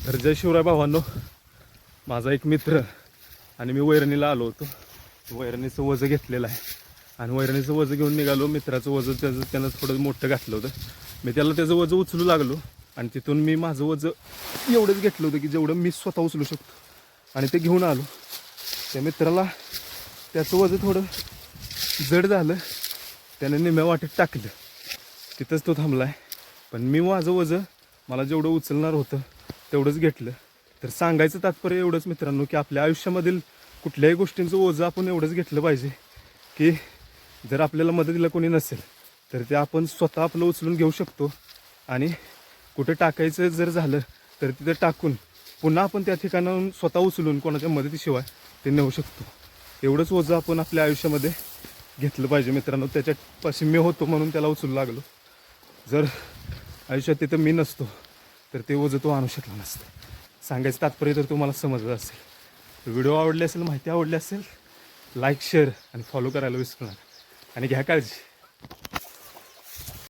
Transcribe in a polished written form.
तर जय शिवराय भावांनो, माझा एक मित्र आणि मी वैरणीला आलो होतो. वैरणीचं वजं घेतलेलं आहे आणि वैरणीचं वजं घेऊन निघालो. मित्राचं वजं त्यानं थोडं मोठं घातलं होतं. मी त्याला त्याचं वजं उचलू लागलो आणि तिथून मी माझं वजं एवढंच घेतलं होतं की जेवढं मी स्वतः उचलू शकतो आणि ते घेऊन आलो. त्या मित्राला त्याचं वजं थोडं जड झालं, त्याने निम्या वाटेत टाकलं. तिथंच तो थांबला आहे. पण मी माझं वजं मला जेवढं उचलणार होतं तेवढंच घेतलं. तर सांगायचं तात्पर्य एवढंच मित्रांनो की आपल्या आयुष्यामधील कुठल्याही गोष्टींचं ओझं आपण एवढंच घेतलं पाहिजे की जर आपल्याला मदतीला कोणी नसेल तर ते आपण स्वतः आपलं उचलून घेऊ शकतो. आणि कुठं टाकायचं जर झालं तर तिथं टाकून पुन्हा आपण त्या ठिकाणाहून स्वतः उचलून कोणाच्या मदतीशिवाय ते नेऊ शकतो. एवढंच ओझं आपण आपल्या आयुष्यामध्ये घेतलं पाहिजे मित्रांनो. त्याच्यापाशी मी होतो म्हणून त्याला उचलू लागलो. जर आयुष्यात तिथं मी नसतो तर ते ओझं तो आणू शकला नसतं. सांगायचं तात्पर्य तर तुम्हाला समजलं असेल. व्हिडिओ आवडले असेल, माहिती आवडली असेल, लाईक शेअर आणि फॉलो करायला विसरू नका आणि घ्या काळजी.